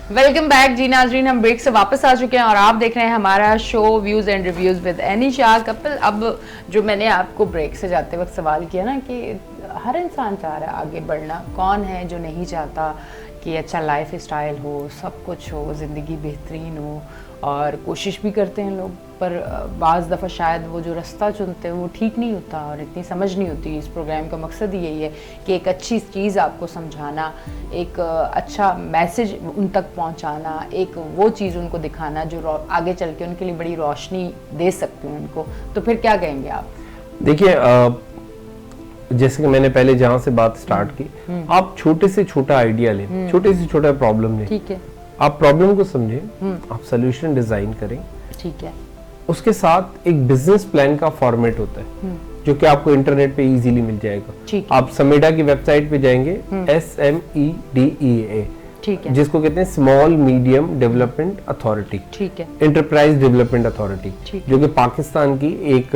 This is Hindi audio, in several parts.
वेलकम बैक जी नाजरीन, हम ब्रेक से वापस आ चुके हैं और आप देख रहे हैं हमारा show views and reviews with Anisha Kapil. अब जो मैंने आपको ब्रेक से जाते वक्त सवाल किया ना कि हर इंसान चाह रहा है आगे बढ़ना, कौन है जो नहीं चाहता कि अच्छा लाइफ स्टाइल हो, सब कुछ हो, ज़िंदगी बेहतरीन हो, और कोशिश भी करते हैं लोग, पर बाज़ दफ़ा शायद वो जो रास्ता चुनते हैं वो ठीक नहीं होता और इतनी समझ नहीं होती। इस प्रोग्राम का मकसद ही यही है कि एक अच्छी चीज़ आपको समझाना, एक अच्छा मैसेज उन तक पहुंचाना, एक वो चीज़ उनको दिखाना जो आगे चल के उनके लिए बड़ी रोशनी दे सकती है उनको। तो फिर क्या कहेंगे आप? देखिए, जैसे कि मैंने पहले जहाँ से बात स्टार्ट की, आप छोटे से छोटा आइडिया लें, छोटे से छोटा प्रॉब्लम लें, ठीक है, आप प्रॉब्लम को समझें, आप सोल्यूशन डिजाइन करें, ठीक है, उसके साथ एक बिजनेस प्लान का फॉर्मेट होता है जो कि आपको इंटरनेट पे इजीली मिल जाएगा। आप समेडा की वेबसाइट पे जाएंगे, SMEDEA, ठीक है, जिसको कहते हैं स्मॉल मीडियम डेवलपमेंट अथॉरिटी, ठीक है, एंटरप्राइज डेवलपमेंट अथॉरिटी, जो कि पाकिस्तान की एक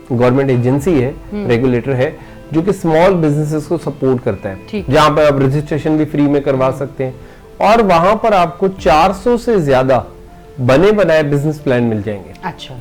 गवर्नमेंट एजेंसी है, रेगुलेटर है, जो कि स्मॉल बिजनेसेस को सपोर्ट करता है, जहां पर आप रजिस्ट्रेशन भी फ्री में करवा सकते हैं और वहां पर आपको 400 से ज्यादा बने बनाए बिजनेस प्लान मिल जाएंगे। अच्छा,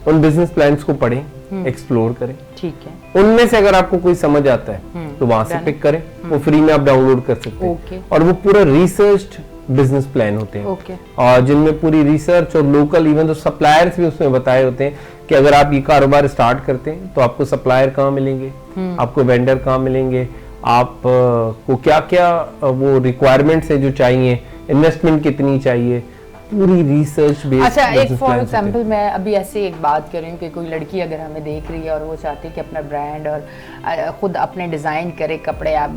उन बिजनेस प्लान्स को पढ़ें, एक्सप्लोर करें, ठीक है, उनमें से अगर आपको कोई समझ आता है तो वहां से पिक करें, वो फ्री में आप डाउनलोड कर सकते हैं। और वो पूरा रिसर्च्ड बिजनेस प्लान होते हैं और जिनमें पूरी रिसर्च और लोकल इवन तो सप्लायर्स भी उसमें बताए होते हैं कि अगर आप ये कारोबार स्टार्ट करते हैं तो आपको सप्लायर कहाँ मिलेंगे, आपको वेंडर कहाँ मिलेंगे, आप को क्या क्या वो रिक्वायरमेंट्स है जो चाहिए, इन्वेस्टमेंट कितनी चाहिए, पूरी रिसर्च बेस्ड। अच्छा, एक फॉर एग्जांपल मैं अभी ऐसे एक बात कर रही हूँ कि कोई लड़की अगर हमें देख रही है और वो चाहती है कि अपना ब्रांड और खुद अपने डिजाइन करे कपड़े, आप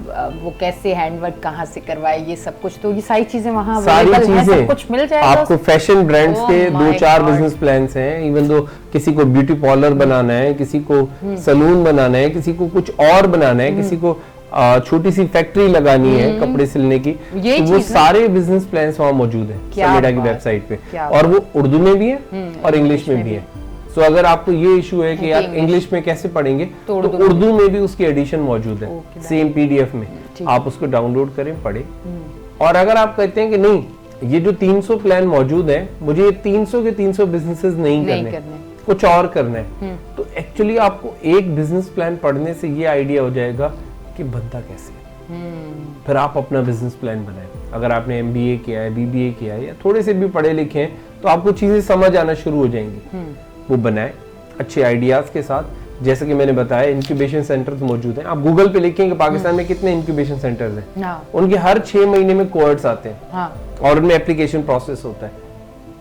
वो कैसे हैंडवर्क कहाँ से करवाए, ये सब कुछ, तो ये सारी चीजें वहाँ अवेलेबल है, सब कुछ मिल जाएगा आपको। फैशन ब्रांड्स के 2-4 बिजनेस प्लान्स हैं, इवन दो किसी को ब्यूटी पार्लर बनाना है, किसी को सलून बनाना है, किसी को कुछ और बनाना है, किसी को छोटी सी फैक्ट्री लगानी है कपड़े सिलने की, तो वो सारे बिजनेस प्लान्स वहाँ मौजूद है समेडा की वेबसाइट पे, और वो उर्दू में भी है और इंग्लिश में भी है। सो अगर आपको ये इशू है कि यार इंग्लिश में कैसे पढ़ेंगे, तो उर्दू में भी उसकी एडिशन मौजूद है सेम PDF में, आप उसको डाउनलोड करें, पढ़ें। और अगर आप कहते हैं कि नहीं ये जो 300 प्लान मौजूद है, मुझे 300 के 300 बिजनेसेस नहीं करने, कुछ और करना है, तो एक्चुअली आपको एक बिजनेस प्लान पढ़ने से ये आइडिया हो जाएगा कि बनता कैसे है। फिर आप अपना बिजनेस प्लान बनाएं। अगर आपने MBA किया है, BBA किया है या थोड़े से भी पढ़े लिखे हैं, तो आपको चीजें समझ आना शुरू हो जाएंगी। वो बनाएं अच्छे आइडियाज के साथ। जैसे कि मैंने बताया, इंक्यूबेशन सेंटर्स मौजूद हैं। आप गूगल पे लिखें कि पाकिस्तान में कितने इंक्यूबेशन सेंटर्स हैं, उनके हर 6 महीने में कोर्स आते हैं और उनमें एप्लीकेशन प्रोसेस होता है।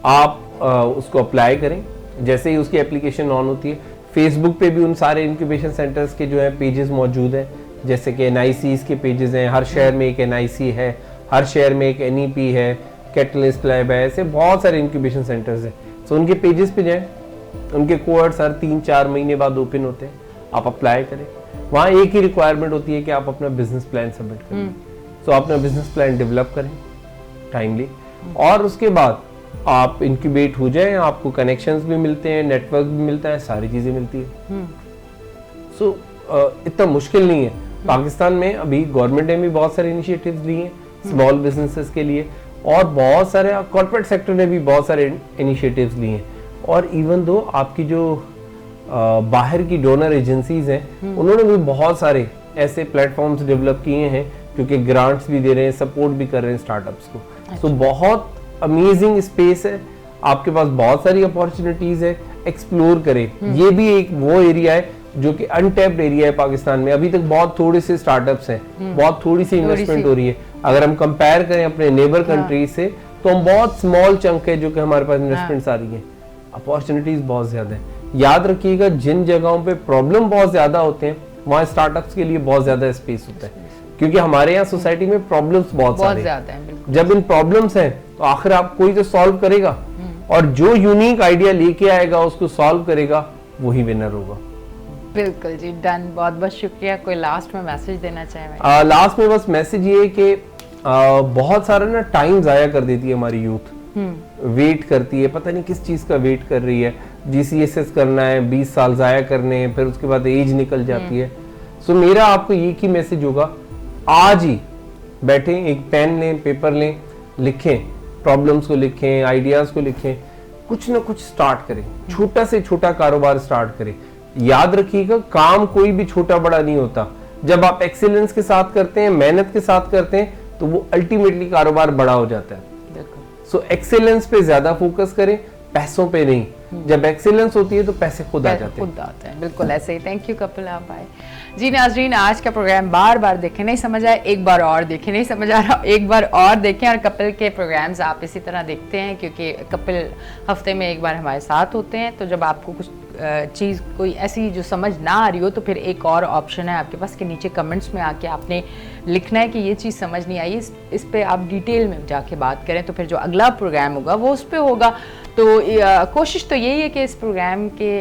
आप उसको अप्लाई करें, जैसे ही उसकी एप्लीकेशन ऑन होती है, फेसबुक पे भी उन सारे इंक्यूबेशन सेंटर्स के जो है पेजेस मौजूद हैं, जैसे कि NICs के पेजेस हैं, हर शहर में एक NIC है, हर शहर में एक NEP है, कैटलिस्ट लैब है, ऐसे बहुत सारे इंक्यूबेशन सेंटर्स हैं। तो उनके पेजेस पे जाएं, उनके कोर्स हर 3-4 महीने बाद ओपन होते हैं, आप अप्लाई करें। वहाँ एक ही रिक्वायरमेंट होती है कि आप अपना बिजनेस प्लान सबमिट करें। तो अपना बिजनेस प्लान डेवलप करें टाइमली, और उसके बाद आप इंक्यूबेट हो जाएं, आपको कनेक्शंस भी मिलते हैं, नेटवर्क भी मिलता है, सारी चीजें मिलती है। सो इतना मुश्किल नहीं है। पाकिस्तान में अभी गवर्नमेंट ने भी बहुत सारे इनिशिएटिव्स लिए हैं स्मॉल बिजनेसेस के लिए, और बहुत सारे कॉर्पोरेट सेक्टर ने भी बहुत सारे इनिशिएटिव्स लिए हैं। और इवन दो आपकी जो बाहर की डोनर एजेंसीज हैं, उन्होंने भी बहुत सारे ऐसे प्लेटफॉर्म्स डेवलप किए हैं जो कि ग्रांट्स भी दे रहे हैं, सपोर्ट भी कर रहे हैं स्टार्टअप्स को। तो बहुत अमेजिंग स्पेस है, आपके पास बहुत सारी अपॉर्चुनिटीज है, एक्सप्लोर करें। ये भी एक वो एरिया है जो कि अनटैप्ड एरिया है पाकिस्तान में। अभी तक बहुत थोड़े से स्टार्टअप्स हैं, बहुत थोड़ी सी इन्वेस्टमेंट हो रही है। अगर हम कंपेयर करें अपने नेबर कंट्रीज से, तो हम बहुत स्मॉल चंक है जो कि हमारे पास इन्वेस्टमेंट्स आ रही है। अपॉर्चुनिटीज बहुत ज्यादा है। याद रखिएगा, जिन जगहों पे प्रॉब्लम बहुत ज्यादा होते हैं, वहाँ स्टार्टअप्स के लिए बहुत ज्यादा स्पेस होता है, क्योंकि हमारे यहाँ सोसाइटी में प्रॉब्लम्स बहुत ज्यादा हैं। जब इन प्रॉब्लम्स हैं तो आखिर आप कोई तो सॉल्व करेगा, और जो यूनिक आइडिया लेके आएगा, उसको सॉल्व करेगा, वही विनर होगा। बिल्कुल जी, डन। बहुत बहुत शुक्रिया। कोई लास्ट में मैसेज देना चाहे? लास्ट में बस मैसेज ये है कि बहुत सारा ना टाइम जाया कर देती है हमारी यूथ, वेट करती है, पता नहीं किस चीज का वेट कर रही है। GCSS करना है, 20 साल जाया करने हैं, फिर उसके बाद एज निकल जाती है। सो मेरा आपको एक ही मैसेज होगा, आज ही बैठे, एक पेन लें, पेपर लें, लिखें प्रॉब्लम्स को लिखें, आइडियाज को लिखें, कुछ ना कुछ स्टार्ट करें, छोटा से छोटा कारोबार स्टार्ट करें। याद रखिएगा, काम कोई भी छोटा बड़ा नहीं होता। जब आप एक्सीलेंस के साथ करते हैं, मेहनत के साथ करते हैं, तो वो अल्टीमेटली कारोबार बड़ा हो जाता है। सो एक्सीलेंस पे ज्यादा फोकस करें, पैसों पे नहीं। जब एक्सीलेंस होती है तो पैसे खुद आ जाते हैं। बिल्कुल ऐसे ही। थैंक यू कपिल, आप आए। जी नाजरीन, आज का प्रोग्राम बार बार देखें, नहीं समझ आए एक बार और देखें, नहीं समझ आ रहा एक बार और देखें। और कपिल के प्रोग्राम्स आप इसी तरह देखते हैं, क्योंकि कपिल हफ्ते में एक बार हमारे साथ होते हैं। तो जब आपको कुछ चीज़ कोई ऐसी जो समझ ना आ रही हो, तो फिर एक और ऑप्शन है आपके पास कि नीचे कमेंट्स में आके आपने लिखना है कि ये चीज़ समझ नहीं आई, इस पे आप डिटेल में जाके बात करें, तो फिर जो अगला प्रोग्राम होगा वो उस पे होगा। तो कोशिश तो यही है कि इस प्रोग्राम के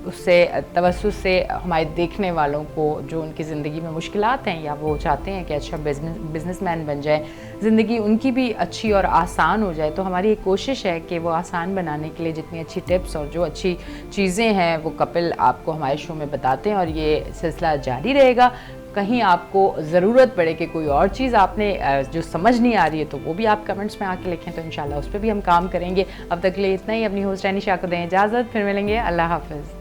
उससे तवज्जुह से हमारे देखने वालों को जो उनकी ज़िंदगी में मुश्किलात हैं, या वो चाहते हैं कि अच्छा बिजनेसमैन बन जाए, ज़िंदगी उनकी भी अच्छी और आसान हो जाए, तो हमारी एक कोशिश है कि वो आसान बनाने के लिए जितनी अच्छी टिप्स और जो अच्छी चीज़ें हैं वो कपिल आपको हमारे शो में बताते हैं। और ये सिलसिला जारी रहेगा। कहीं आपको ज़रूरत पड़े कि कोई और चीज़ आपने जो समझ नहीं आ रही है, तो वो भी आप कमेंट्स में आके लिखें, तो इंशाल्लाह उस पर भी हम काम करेंगे। अब तक के लिए इतना ही। अपनी होस्ट एनिशा को दें इजाज़त, फिर मिलेंगे। अल्लाह हाफ़िज़।